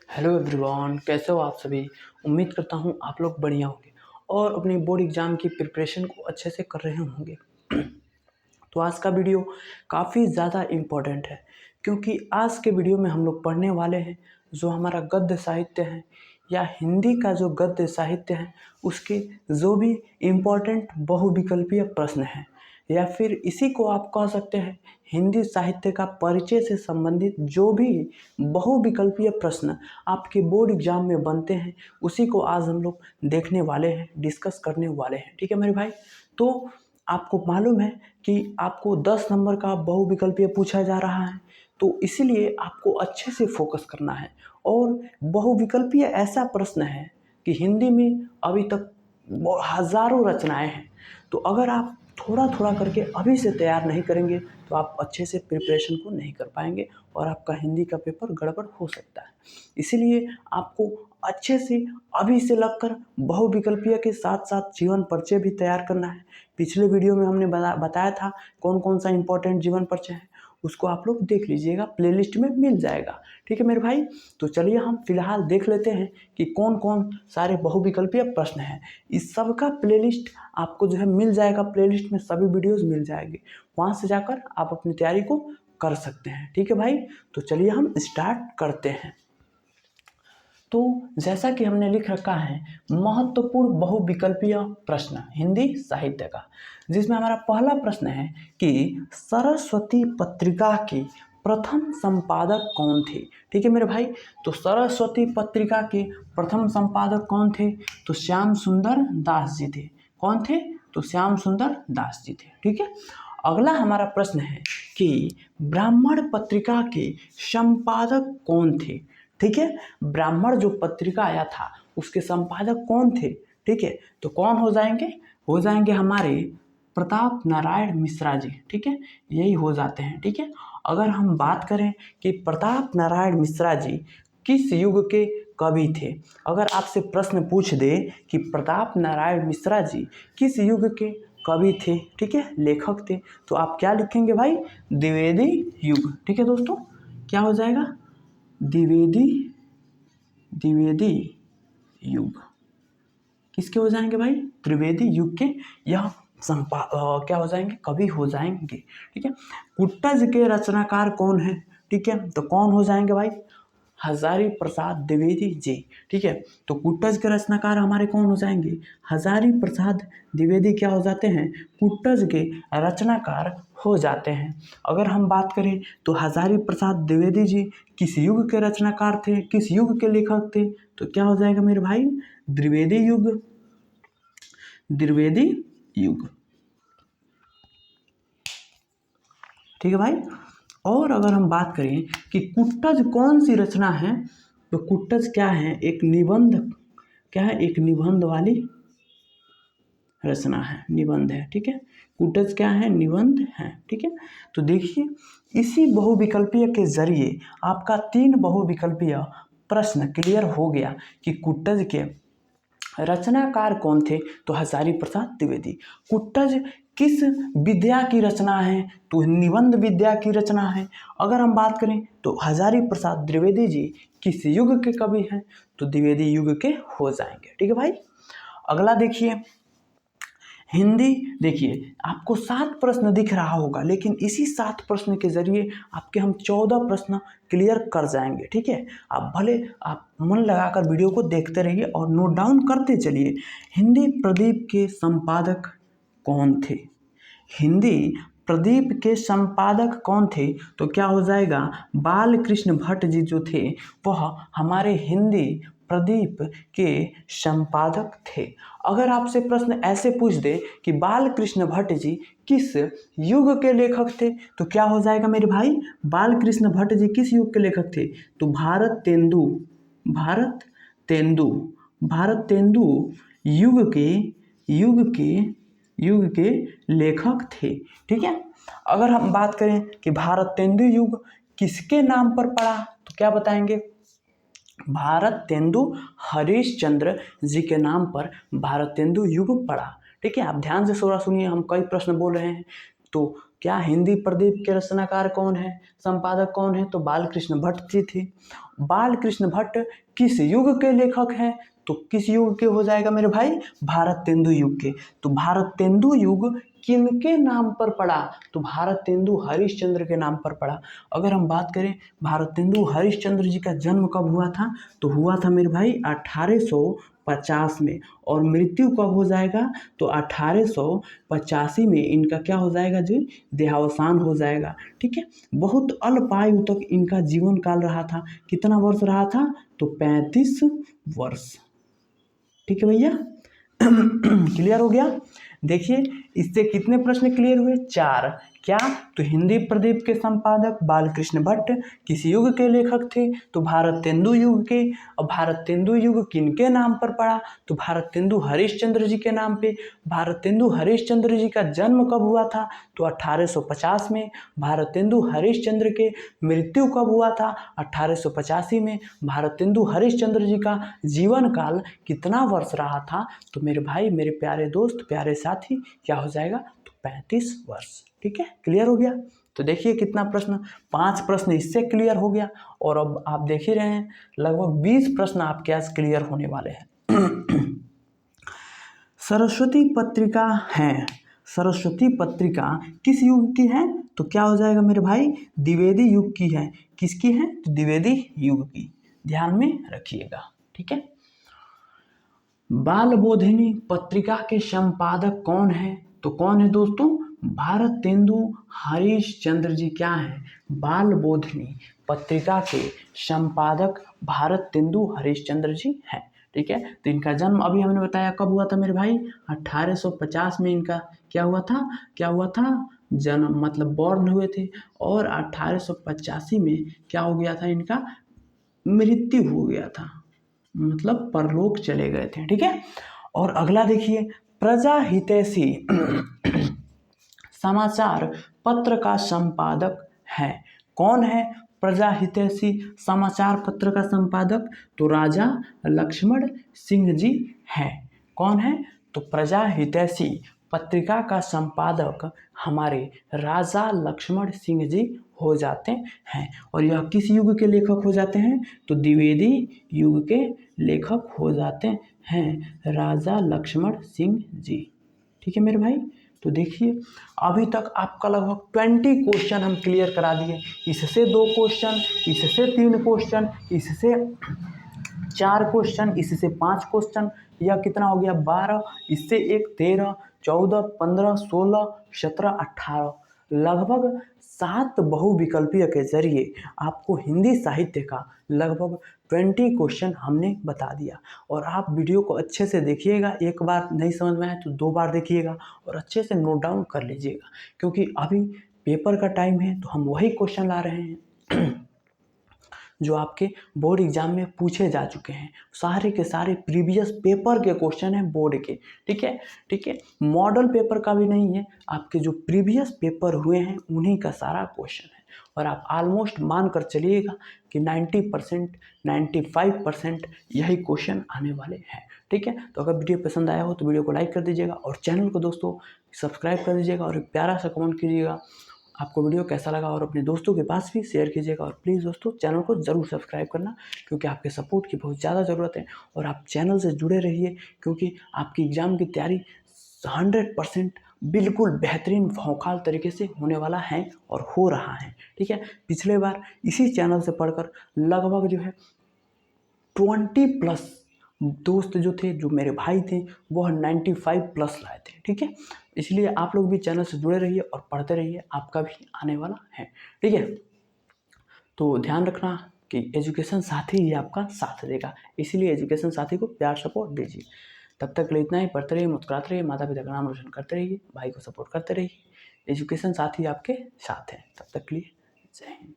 Hello everyone, कैसे हो आप सभी। उम्मीद करता हूँ आप लोग बढ़िया होंगे और अपनी बोर्ड एग्ज़ाम की प्रिपरेशन को अच्छे से कर रहे होंगे। तो आज का वीडियो काफ़ी ज़्यादा इम्पोर्टेंट है क्योंकि आज के वीडियो में हम लोग पढ़ने वाले हैं जो हमारा गद्य साहित्य है या हिंदी का जो गद्य साहित्य है उसके जो भी इम्पोर्टेंट बहुविकल्पीय प्रश्न हैं या फिर इसी को आप कह सकते हैं हिंदी साहित्य का परिचय से संबंधित जो भी बहुविकल्पीय प्रश्न आपके बोर्ड एग्जाम में बनते हैं उसी को आज हम लोग देखने वाले हैं, डिस्कस करने वाले हैं। ठीक है मेरे भाई। तो आपको मालूम है कि आपको 10 नंबर का बहुविकल्पीय पूछा जा रहा है, तो इसीलिए आपको अच्छे से फोकस करना है। और बहुविकल्पीय ऐसा प्रश्न है कि हिंदी में अभी तक हज़ारों रचनाएं हैं, तो अगर आप थोड़ा थोड़ा करके अभी से तैयार नहीं करेंगे तो आप अच्छे से प्रिपरेशन को नहीं कर पाएंगे और आपका हिंदी का पेपर गड़बड़ हो सकता है। इसीलिए आपको अच्छे से अभी से लगकर बहुविकल्पीय के साथ साथ जीवन परिचय भी तैयार करना है। पिछले वीडियो में हमने बताया था कौन कौन सा इंपॉर्टेंट जीवन परिचय है, उसको आप लोग देख लीजिएगा, प्लेलिस्ट में मिल जाएगा। ठीक है मेरे भाई। तो चलिए हम फिलहाल देख लेते हैं कि कौन कौन सारे बहुविकल्पीय प्रश्न हैं। इस सब का प्लेलिस्ट आपको जो है मिल जाएगा, प्लेलिस्ट में सभी वीडियोस मिल जाएंगे, वहाँ से जाकर आप अपनी तैयारी को कर सकते हैं। ठीक है भाई। तो चलिए हम स्टार्ट करते हैं। तो जैसा कि हमने लिख रखा है महत्वपूर्ण बहुविकल्पीय प्रश्न हिंदी साहित्य का, जिसमें हमारा पहला प्रश्न है कि सरस्वती पत्रिका के प्रथम संपादक कौन थे। ठीक है मेरे भाई। तो सरस्वती पत्रिका के प्रथम संपादक कौन थे? तो श्याम सुंदर दास जी थे। कौन थे? तो श्याम सुंदर दास जी थे। ठीक है। अगला हमारा प्रश्न है कि ब्राह्मण पत्रिका के संपादक कौन थे। ठीक है। ब्राह्मण जो पत्रिका आया था उसके संपादक कौन थे? ठीक है। तो कौन हो जाएंगे हमारे प्रताप नारायण मिश्रा जी। ठीक है, यही हो जाते हैं। ठीक है। अगर हम बात करें कि प्रताप नारायण मिश्रा जी किस युग के कवि थे, अगर आपसे प्रश्न पूछ दे कि प्रताप नारायण मिश्रा जी किस युग के कवि थे, ठीक है, लेखक थे, तो आप क्या लिखेंगे भाई? द्विवेदी युग। ठीक है दोस्तों, क्या हो जाएगा? द्विवेदी युग। किसके हो जाएंगे भाई? त्रिवेदी युग के यह क्या हो जाएंगे? कवि हो जाएंगे। ठीक है। कुट्टज के रचनाकार कौन है? ठीक है, तो कौन हो जाएंगे भाई? हजारी प्रसाद द्विवेदी जी। ठीक है। तो कुट्टज के रचनाकार हमारे कौन हो जाएंगे? हजारी प्रसाद द्विवेदी क्या हो जाते हैं? कुट्टज के रचनाकार हो जाते हैं। अगर हम बात करें तो हजारी प्रसाद द्विवेदी जी किस युग के रचनाकार थे, किस युग के लेखक थे? तो क्या हो जाएगा मेरे भाई? द्विवेदी युग। द्विवेदी युग। ठीक है भाई। और अगर हम बात करें कि कुट्टज कौन सी रचना है, तो कुट्टज क्या है? एक निबंध, क्या है? एक निबंध वाली रचना है, निबंध है। ठीक है। कुट्टज क्या है? निबंध है। ठीक है। तो देखिए इसी बहुविकल्पीय के जरिए आपका 3 बहुविकल्पीय प्रश्न क्लियर हो गया कि कुट्टज के रचनाकार कौन थे? तो हजारी प्रसाद द्विवेदी। कुट्टज किस विद्या की रचना है? तो निबंध विद्या की रचना है। अगर हम बात करें तो हजारी प्रसाद द्विवेदी जी किस युग के कवि हैं? तो द्विवेदी युग के हो जाएंगे। ठीक है भाई। अगला देखिए हिंदी। देखिए आपको 7 प्रश्न दिख रहा होगा, लेकिन इसी 7 प्रश्न के जरिए आपके हम 14 प्रश्न क्लियर कर जाएंगे। ठीक है। आप भले आप मन लगाकर वीडियो को देखते रहिए और नोट डाउन करते चलिए। हिंदी प्रदीप के संपादक कौन थे? हिंदी प्रदीप के संपादक कौन थे? तो क्या हो जाएगा? बाल कृष्ण भट्ट जी जो थे वह हमारे हिंदी प्रदीप के संपादक थे। अगर आपसे प्रश्न ऐसे पूछ दे कि बाल कृष्ण भट्ट जी किस युग के लेखक थे, तो क्या हो जाएगा मेरे भाई? बाल कृष्ण भट्ट जी किस युग के लेखक थे? तो भारत तेंदु युग के लेखक थे। ठीक है। अगर हम बात करें कि भारत तेंदु युग किसके नाम पर पड़ा, तो क्या बताएंगे? भारत तेंदु हरिश्चंद्र जी के नाम पर भारत तेंदु युग पड़ा। ठीक है। आप ध्यान से थोड़ा सुनिए, हम कई प्रश्न बोल रहे हैं। तो क्या हिंदी प्रदीप के रचनाकार कौन है, संपादक कौन है? तो बालकृष्ण भट्ट जी थे। बालकृष्ण भट्ट किस युग के लेखक हैं? तो किस युग के हो जाएगा मेरे भाई? भारतेंदु युग के। तो भारतेंदु युग किनके नाम पर पड़ा? तो भारतेंदु हरिश्चंद्र के नाम पर पड़ा। अगर हम बात करें भारतेंदु हरिश्चंद्र जी का जन्म कब हुआ था? तो हुआ था मेरे भाई 1850 में, और मृत्यु कब हो जाएगा? तो 1885 में इनका क्या हो जाएगा जी? देहावसान हो जाएगा। ठीक है, बहुत अल्प आयु तक इनका जीवन काल रहा था। कितना वर्ष रहा था? तो 35 वर्ष। ठीक है भैया, क्लियर हो गया? देखिए इससे कितने प्रश्न क्लियर हुए? 4। क्या? तो हिंदी प्रदीप के संपादक बालकृष्ण भट्ट किस युग के लेखक थे? तो भारतेंदु युग के। और भारतेंदु युग किनके नाम पर पड़ा? तो भारतेंदु हरिश्चंद्र जी के नाम पे। भारतेंदु हरिश्चंद्र जी का जन्म कब हुआ था? तो 1850 में। भारतेंदु हरिश्चंद्र के मृत्यु कब हुआ था? 1885 में। भारतेंदु हरिश्चंद्र जी का जीवन काल कितना वर्ष रहा था? तो मेरे भाई, मेरे प्यारे दोस्त, प्यारे साथी, क्या हो जाएगा? तो 35 वर्ष। ठीक है, क्लियर हो गया? तो देखिए कितना प्रश्न, 5 प्रश्न इससे क्लियर हो गया, और अब आप देख ही रहे हैं लगभग 20 प्रश्न आपके आज क्लियर होने वाले हैं। सरस्वती पत्रिका है, सरस्वती पत्रिका किस युग की है? तो क्या हो जाएगा मेरे भाई? द्विवेदी युग की है। किसकी है? तो द्विवेदी युग की, ध्यान में रखिएगा। ठीक है, बालबोधिनी पत्रिका के संपादक कौन है? तो कौन है दोस्तों? भारतेंदु हरिश्चंद्र जी क्या है? बालबोधिनी पत्रिका के संपादक भारतेंदु हरिश्चंद्र जी हैं। ठीक है, तो इनका जन्म अभी हमने बताया कब हुआ था मेरे भाई? 1850 में इनका क्या हुआ था? क्या हुआ था? जन्म, मतलब बॉर्न हुए थे, और 1885 में क्या हो गया था? इनका मृत्यु हो गया था, मतलब परलोक चले गए थे। ठीक है, और अगला देखिए, प्रजा हितैषी समाचार पत्र का संपादक है। कौन है प्रजा हितैषी समाचार पत्र का संपादक? तो राजा लक्ष्मण सिंह जी हैं। कौन है? तो प्रजा हितैषी पत्रिका का संपादक हमारे राजा लक्ष्मण सिंह जी हो जाते हैं। और यह किस युग के लेखक हो जाते हैं? तो द्विवेदी युग के लेखक हो जाते हैं राजा लक्ष्मण सिंह जी। ठीक है मेरे भाई, तो देखिए अभी तक आपका लगभग 20 क्वेश्चन हम क्लियर करा दिए। इससे 2 क्वेश्चन, इससे 3 क्वेश्चन, इससे 4 क्वेश्चन, इससे 5 क्वेश्चन, या कितना हो गया? 12, इससे एक 13, 14, 15, 16, 17, 18, लगभग 7 बहुविकल्पीय के जरिए आपको हिंदी साहित्य का लगभग 20 क्वेश्चन हमने बता दिया। और आप वीडियो को अच्छे से देखिएगा, एक बार नहीं समझ में आए तो 2 बार देखिएगा, और अच्छे से नोट डाउन कर लीजिएगा, क्योंकि अभी पेपर का टाइम है तो हम वही क्वेश्चन ला रहे हैं जो आपके बोर्ड एग्जाम में पूछे जा चुके हैं। सारे के सारे प्रीवियस पेपर के क्वेश्चन हैं बोर्ड के। ठीक है, ठीक है, मॉडल पेपर का भी नहीं है, आपके जो प्रीवियस पेपर हुए हैं उन्हीं का सारा क्वेश्चन है। और आप ऑलमोस्ट मान कर चलिएगा कि 90%, 95% यही क्वेश्चन आने वाले हैं। ठीक है, तो अगर वीडियो पसंद आया हो तो वीडियो को लाइक कर दीजिएगा, और चैनल को दोस्तों सब्सक्राइब कर दीजिएगा, और एक प्यारा सा कमेंट कीजिएगा आपको वीडियो कैसा लगा, और अपने दोस्तों के पास भी शेयर कीजिएगा। और प्लीज़ दोस्तों चैनल को ज़रूर सब्सक्राइब करना, क्योंकि आपके सपोर्ट की बहुत ज़्यादा ज़रूरत है। और आप चैनल से जुड़े रहिए, क्योंकि आपकी एग्ज़ाम की तैयारी 100% बिल्कुल बेहतरीन भौकाल तरीके से होने वाला है और हो रहा है। ठीक है, पिछले बार इसी चैनल से पढ़कर लगभग जो है 20+ दोस्त जो थे, जो मेरे भाई थे, वह 95+ लाए थे। ठीक है, इसलिए आप लोग भी चैनल से जुड़े रहिए और पढ़ते रहिए, आपका भी आने वाला है। ठीक है, तो ध्यान रखना कि एजुकेशन साथी ही आपका साथ देगा, इसलिए एजुकेशन साथी को प्यार सपोर्ट दीजिए। तब तक के लिए इतना ही, पढ़ते रहिए, मुस्कुराते रहिए, माता पिता का नाम रोशन करते रहिए, भाई को सपोर्ट करते रहिए। एजुकेशन साथी आपके साथ है। तब तक के लिए जय हिंद।